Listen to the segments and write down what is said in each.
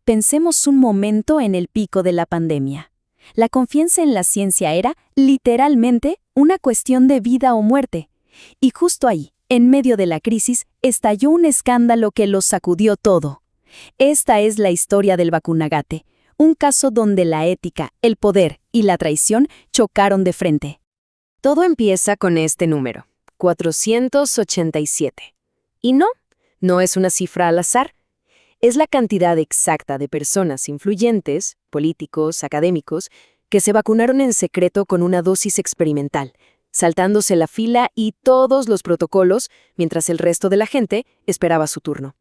Pensemos un momento en el pico de la pandemia. La confianza en la ciencia era, literalmente, una cuestión de vida o muerte. Y justo ahí, en medio de la crisis, estalló un escándalo que lo sacudió todo. Esta es la historia del vacunagate, un caso donde la ética, el poder y la traición chocaron de frente. Todo empieza con este número, 487. Y no es una cifra al azar. Es la cantidad exacta de personas influyentes, políticos, académicos, que se vacunaron en secreto con una dosis experimental, saltándose la fila y todos los protocolos, mientras el resto de la gente esperaba su turno.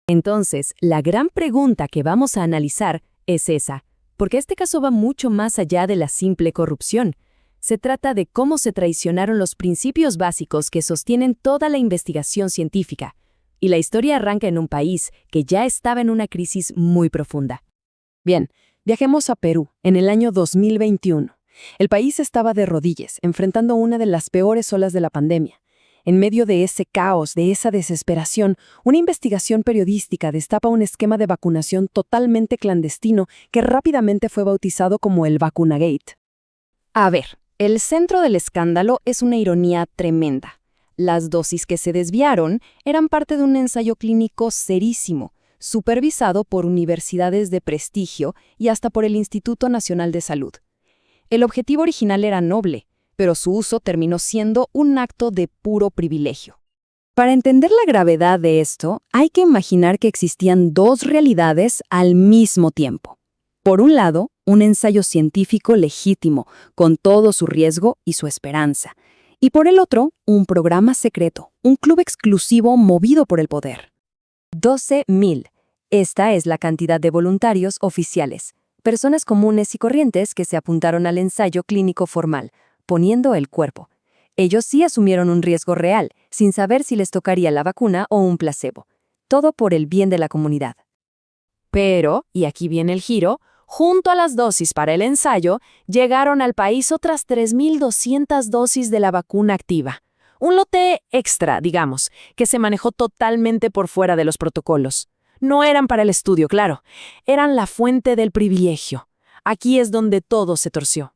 Entonces, la gran pregunta que vamos a analizar es esa, porque este caso va mucho más allá de la simple corrupción. Se trata de cómo se traicionaron los principios básicos que sostienen toda la investigación científica. Y la historia arranca en un país que ya estaba en una crisis muy profunda. Bien, viajemos a Perú, en el año 2021. El país estaba de rodillas, enfrentando una de las peores olas de la pandemia. En medio de ese caos, de esa desesperación, una investigación periodística destapa un esquema de vacunación totalmente clandestino que rápidamente fue bautizado como el Vacunagate. A ver, el centro del escándalo es una ironía tremenda. Las dosis que se desviaron eran parte de un ensayo clínico serísimo, supervisado por universidades de prestigio y hasta por el Instituto Nacional de Salud. El objetivo original era noble, pero su uso terminó siendo un acto de puro privilegio. Para entender la gravedad de esto, hay que imaginar que existían dos realidades al mismo tiempo. Por un lado, un ensayo científico legítimo, con todo su riesgo y su esperanza. Y por el otro, un programa secreto, un club exclusivo movido por el poder. 12.000. Esta es la cantidad de voluntarios oficiales, personas comunes y corrientes que se apuntaron al ensayo clínico formal, poniendo el cuerpo. Ellos sí asumieron un riesgo real, sin saber si les tocaría la vacuna o un placebo. Todo por el bien de la comunidad. Pero, y aquí viene el giro, junto a las dosis para el ensayo, llegaron al país otras 3.200 dosis de la vacuna activa. Un lote extra, digamos, que se manejó totalmente por fuera de los protocolos. No eran para el estudio, claro. Eran la fuente del privilegio. Aquí es donde todo se torció.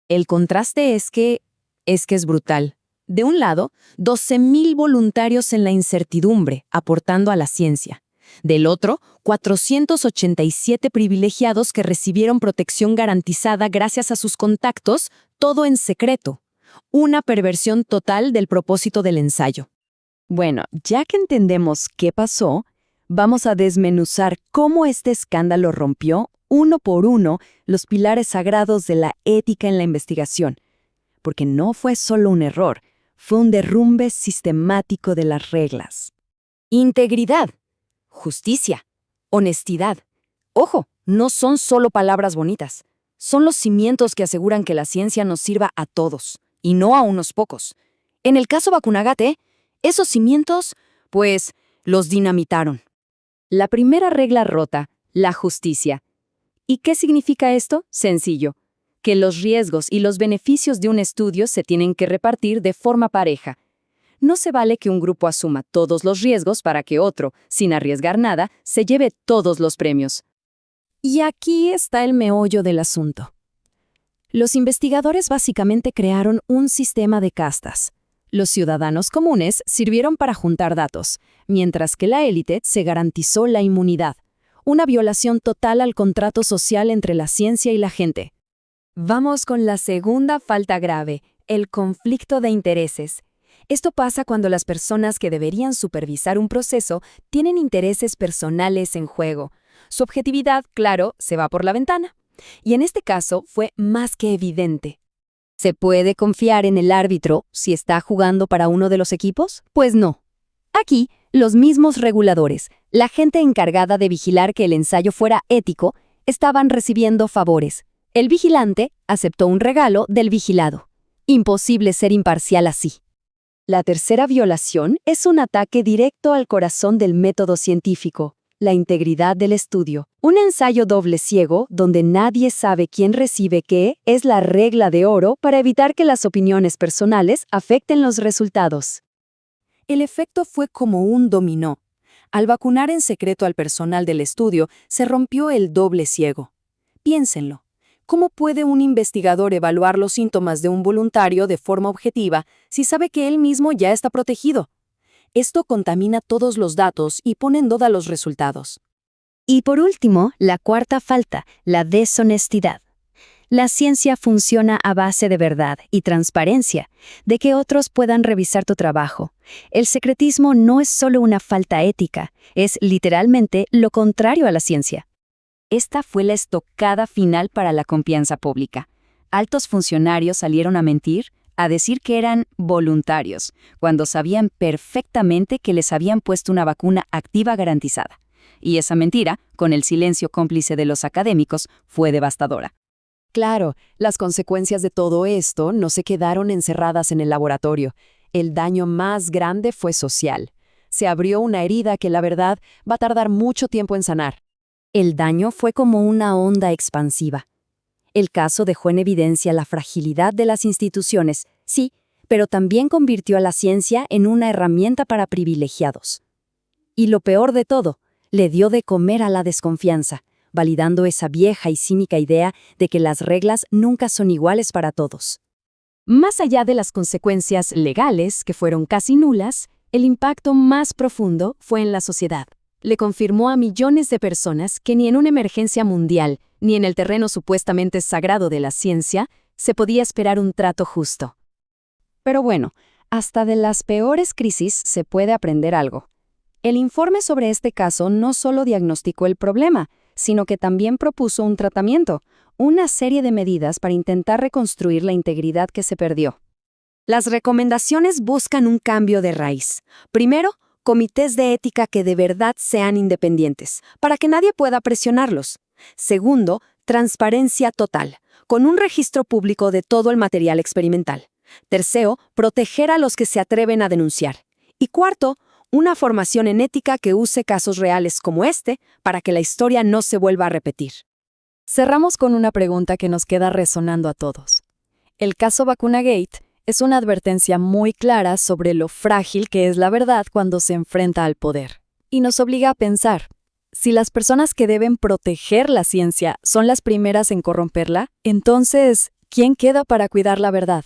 El contraste es que es brutal. De un lado, 12.000 voluntarios en la incertidumbre, aportando a la ciencia. Del otro, 487 privilegiados que recibieron protección garantizada gracias a sus contactos, todo en secreto. Una perversión total del propósito del ensayo. Bueno, ya que entendemos qué pasó, vamos a desmenuzar cómo este escándalo rompió, uno por uno, los pilares sagrados de la ética en la investigación. Porque no fue solo un error, fue un derrumbe sistemático de las reglas. Integridad. Justicia, honestidad. Ojo, no son solo palabras bonitas. Son los cimientos que aseguran que la ciencia nos sirva a todos, y no a unos pocos. En el caso Vacunagate, esos cimientos, pues, los dinamitaron. La primera regla rota, la justicia. ¿Y qué significa esto? Sencillo. Que los riesgos y los beneficios de un estudio se tienen que repartir de forma pareja. No se vale que un grupo asuma todos los riesgos para que otro, sin arriesgar nada, se lleve todos los premios. Y aquí está el meollo del asunto. Los investigadores básicamente crearon un sistema de castas. Los ciudadanos comunes sirvieron para juntar datos, mientras que la élite se garantizó la inmunidad. Una violación total al contrato social entre la ciencia y la gente. Vamos con la segunda falta grave, el conflicto de intereses. Esto pasa cuando las personas que deberían supervisar un proceso tienen intereses personales en juego. Su objetividad, claro, se va por la ventana. Y en este caso fue más que evidente. ¿Se puede confiar en el árbitro si está jugando para uno de los equipos? Pues no. Aquí, los mismos reguladores, la gente encargada de vigilar que el ensayo fuera ético, estaban recibiendo favores. El vigilante aceptó un regalo del vigilado. Imposible ser imparcial así. La tercera violación es un ataque directo al corazón del método científico, la integridad del estudio. Un ensayo doble ciego, donde nadie sabe quién recibe qué, es la regla de oro para evitar que las opiniones personales afecten los resultados. El efecto fue como un dominó. Al vacunar en secreto al personal del estudio, se rompió el doble ciego. Piénsenlo. ¿Cómo puede un investigador evaluar los síntomas de un voluntario de forma objetiva si sabe que él mismo ya está protegido? Esto contamina todos los datos y pone en duda los resultados. Y por último, la cuarta falta, la deshonestidad. La ciencia funciona a base de verdad y transparencia, de que otros puedan revisar tu trabajo. El secretismo no es solo una falta ética, es literalmente lo contrario a la ciencia. Esta fue la estocada final para la confianza pública. Altos funcionarios salieron a mentir, a decir que eran voluntarios, cuando sabían perfectamente que les habían puesto una vacuna activa garantizada. Y esa mentira, con el silencio cómplice de los académicos, fue devastadora. Claro, las consecuencias de todo esto no se quedaron encerradas en el laboratorio. El daño más grande fue social. Se abrió una herida que, la verdad, va a tardar mucho tiempo en sanar. El daño fue como una onda expansiva. El caso dejó en evidencia la fragilidad de las instituciones, sí, pero también convirtió a la ciencia en una herramienta para privilegiados. Y lo peor de todo, le dio de comer a la desconfianza, validando esa vieja y cínica idea de que las reglas nunca son iguales para todos. Más allá de las consecuencias legales, que fueron casi nulas, el impacto más profundo fue en la sociedad. Le confirmó a millones de personas que ni en una emergencia mundial, ni en el terreno supuestamente sagrado de la ciencia, se podía esperar un trato justo. Pero bueno, hasta de las peores crisis se puede aprender algo. El informe sobre este caso no solo diagnosticó el problema, sino que también propuso un tratamiento, una serie de medidas para intentar reconstruir la integridad que se perdió. Las recomendaciones buscan un cambio de raíz. Primero, comités de ética que de verdad sean independientes, para que nadie pueda presionarlos. Segundo, transparencia total, con un registro público de todo el material experimental. Tercero, proteger a los que se atreven a denunciar. Y cuarto, una formación en ética que use casos reales como este para que la historia no se vuelva a repetir. Cerramos con una pregunta que nos queda resonando a todos. El caso VacunaGate es una advertencia muy clara sobre lo frágil que es la verdad cuando se enfrenta al poder. Y nos obliga a pensar, si las personas que deben proteger la ciencia son las primeras en corromperla, entonces, ¿quién queda para cuidar la verdad?